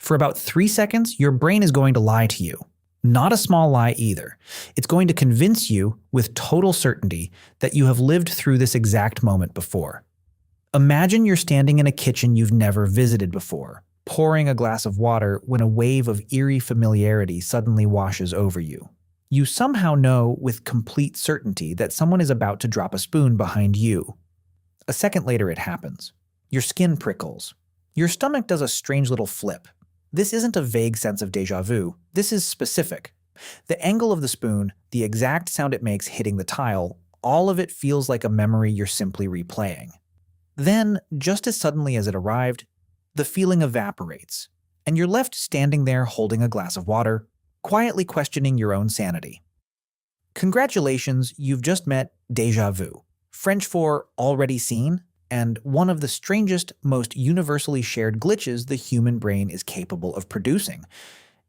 For about 3 seconds, your brain is going to lie to you. Not a small lie either. It's going to convince you with total certainty that you have lived through this exact moment before. Imagine you're standing in a kitchen you've never visited before, pouring a glass of water when a wave of eerie familiarity suddenly washes over you. You somehow know with complete certainty that someone is about to drop a spoon behind you. A second later it happens. Your skin prickles. Your stomach does a strange little flip. This isn't a vague sense of déjà vu. This is specific. The angle of the spoon, the exact sound it makes hitting the tile, all of it feels like a memory you're simply replaying. Then, just as suddenly as it arrived, the feeling evaporates, and you're left standing there holding a glass of water, quietly questioning your own sanity. Congratulations, you've just met déjà vu, French for already seen, and one of the strangest, most universally shared glitches the human brain is capable of producing.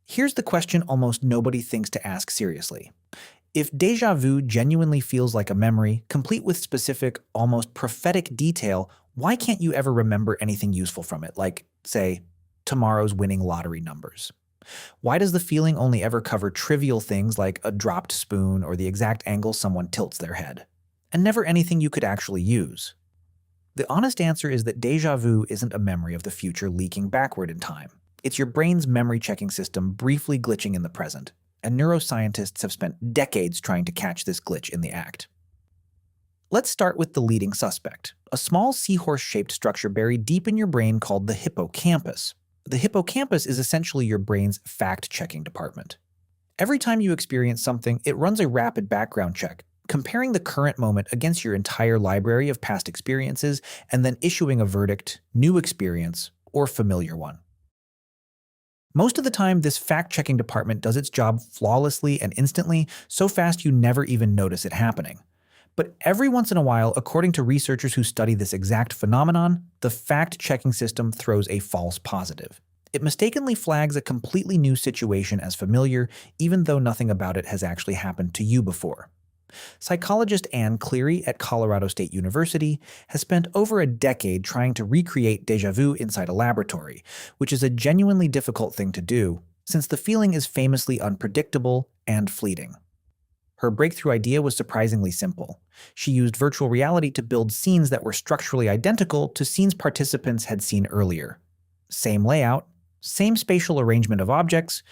Here's the question almost nobody thinks to ask seriously. If déjà vu genuinely feels like a memory, complete with specific, almost prophetic detail, why can't you ever remember anything useful from it, like, say, tomorrow's winning lottery numbers? Why does the feeling only ever cover trivial things like a dropped spoon or the exact angle someone tilts their head, and never anything you could actually use? The honest answer is that déjà vu isn't a memory of the future leaking backward in time. It's your brain's memory-checking system briefly glitching in the present, and neuroscientists have spent decades trying to catch this glitch in the act. Let's start with the leading suspect, a small seahorse-shaped structure buried deep in your brain called the hippocampus. The hippocampus is essentially your brain's fact-checking department. Every time you experience something, it runs a rapid background check, comparing the current moment against your entire library of past experiences and then issuing a verdict, new experience, or familiar one. Most of the time, this fact-checking department does its job flawlessly and instantly, so fast you never even notice it happening. But every once in a while, according to researchers who study this exact phenomenon, the fact-checking system throws a false positive. It mistakenly flags a completely new situation as familiar, even though nothing about it has actually happened to you before. Psychologist Anne Cleary at Colorado State University has spent over a decade trying to recreate déjà vu inside a laboratory, which is a genuinely difficult thing to do, since the feeling is famously unpredictable and fleeting. Her breakthrough idea was surprisingly simple. She used virtual reality to build scenes that were structurally identical to scenes participants had seen earlier. Same layout, same spatial arrangement of objects,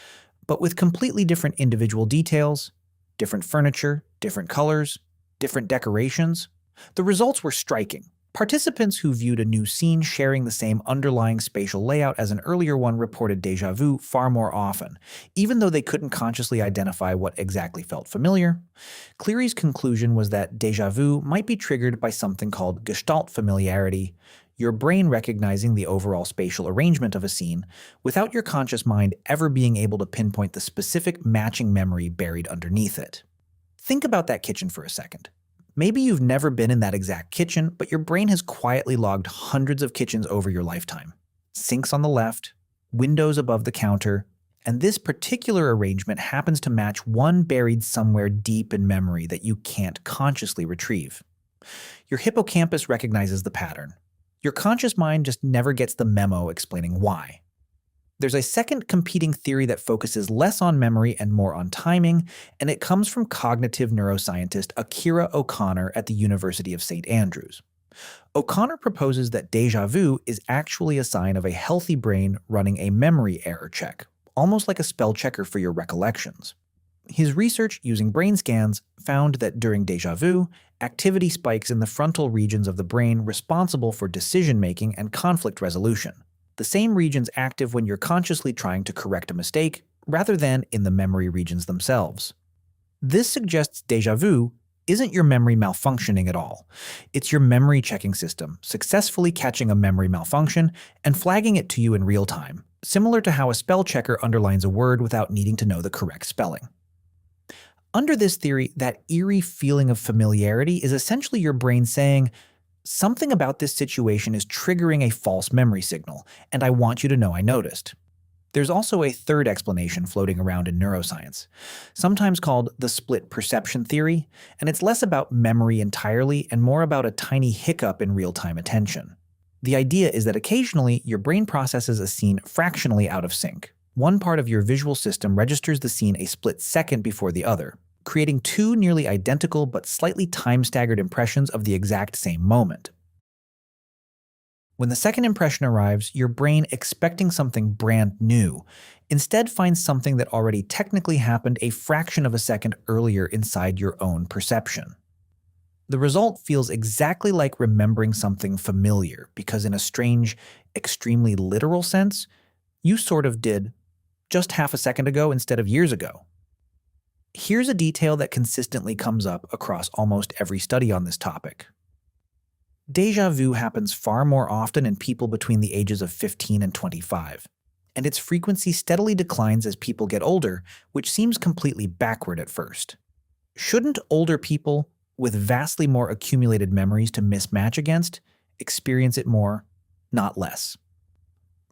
but with completely different individual details, different furniture, different colors, different decorations. The results were striking. Participants who viewed a new scene sharing the same underlying spatial layout as an earlier one reported déjà vu far more often, even though they couldn't consciously identify what exactly felt familiar. Cleary's conclusion was that déjà vu might be triggered by something called gestalt familiarity, your brain recognizing the overall spatial arrangement of a scene without your conscious mind ever being able to pinpoint the specific matching memory buried underneath it. Think about that kitchen for a second. Maybe you've never been in that exact kitchen, but your brain has quietly logged hundreds of kitchens over your lifetime. Sinks on the left, windows above the counter, and this particular arrangement happens to match one buried somewhere deep in memory that you can't consciously retrieve. Your hippocampus recognizes the pattern. Your conscious mind just never gets the memo explaining why. There's a second competing theory that focuses less on memory and more on timing, and it comes from cognitive neuroscientist Akira O'Connor at the University of St. Andrews. O'Connor proposes that déjà vu is actually a sign of a healthy brain running a memory error check, almost like a spell checker for your recollections. His research using brain scans found that during déjà vu, activity spikes in the frontal regions of the brain responsible for decision-making and conflict resolution. The same regions active when you're consciously trying to correct a mistake, rather than in the memory regions themselves. This suggests déjà vu isn't your memory malfunctioning at all. It's your memory checking system successfully catching a memory malfunction and flagging it to you in real time, similar to how a spell checker underlines a word without needing to know the correct spelling. Under this theory, that eerie feeling of familiarity is essentially your brain saying, something about this situation is triggering a false memory signal, and I want you to know I noticed. There's also a third explanation floating around in neuroscience, sometimes called the split perception theory, and it's less about memory entirely and more about a tiny hiccup in real-time attention. The idea is that occasionally your brain processes a scene fractionally out of sync. One part of your visual system registers the scene a split second before the other, creating two nearly identical but slightly time-staggered impressions of the exact same moment. When the second impression arrives, your brain, expecting something brand new, instead finds something that already technically happened a fraction of a second earlier inside your own perception. The result feels exactly like remembering something familiar, because in a strange, extremely literal sense, you sort of did just half a second ago instead of years ago. Here's a detail that consistently comes up across almost every study on this topic. Déjà vu happens far more often in people between the ages of 15 and 25, and its frequency steadily declines as people get older, which seems completely backward at first. Shouldn't older people, with vastly more accumulated memories to mismatch against, experience it more, not less?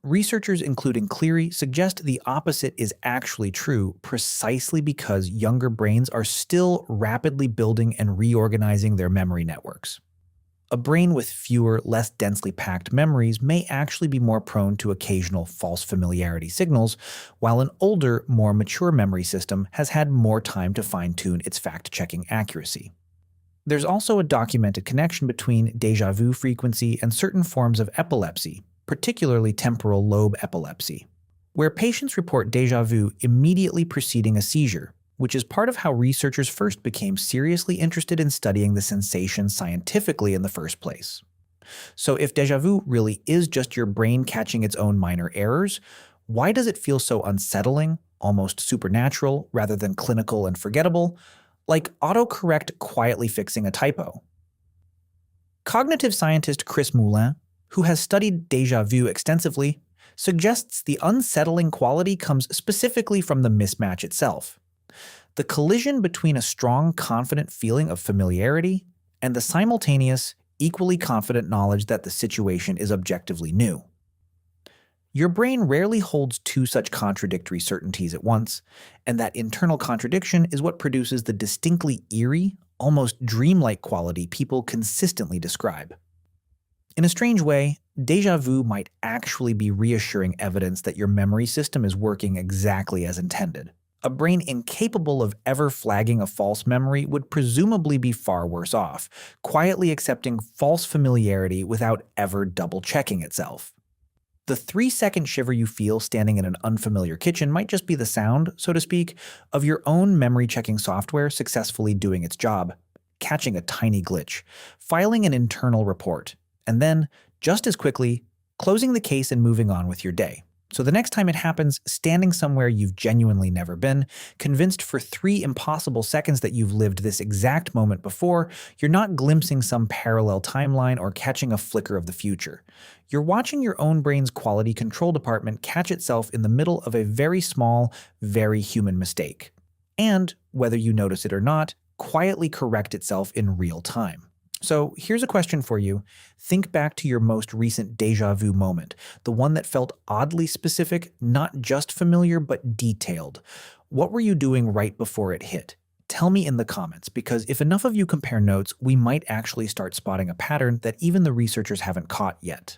Researchers, including Cleary, suggest the opposite is actually true precisely because younger brains are still rapidly building and reorganizing their memory networks. A brain with fewer, less densely packed memories may actually be more prone to occasional false familiarity signals, while an older, more mature memory system has had more time to fine-tune its fact-checking accuracy. There's also a documented connection between déjà vu frequency and certain forms of epilepsy, particularly temporal lobe epilepsy, where patients report déjà vu immediately preceding a seizure, which is part of how researchers first became seriously interested in studying the sensation scientifically in the first place. So if déjà vu really is just your brain catching its own minor errors, why does it feel so unsettling, almost supernatural, rather than clinical and forgettable, like autocorrect quietly fixing a typo? Cognitive scientist Chris Moulin, who has studied déjà vu extensively, suggests the unsettling quality comes specifically from the mismatch itself. The collision between a strong, confident feeling of familiarity and the simultaneous, equally confident knowledge that the situation is objectively new. Your brain rarely holds two such contradictory certainties at once, and that internal contradiction is what produces the distinctly eerie, almost dreamlike quality people consistently describe. In a strange way, déjà vu might actually be reassuring evidence that your memory system is working exactly as intended. A brain incapable of ever flagging a false memory would presumably be far worse off, quietly accepting false familiarity without ever double-checking itself. The 3-second shiver you feel standing in an unfamiliar kitchen might just be the sound, so to speak, of your own memory-checking software successfully doing its job, catching a tiny glitch, filing an internal report, and then, just as quickly, closing the case and moving on with your day. So the next time it happens, standing somewhere you've genuinely never been, convinced for 3 impossible seconds that you've lived this exact moment before, you're not glimpsing some parallel timeline or catching a flicker of the future. You're watching your own brain's quality control department catch itself in the middle of a very small, very human mistake. And, whether you notice it or not, quietly correct itself in real time. So here's a question for you. Think back to your most recent déjà vu moment, the one that felt oddly specific, not just familiar, but detailed. What were you doing right before it hit? Tell me in the comments, because if enough of you compare notes, we might actually start spotting a pattern that even the researchers haven't caught yet.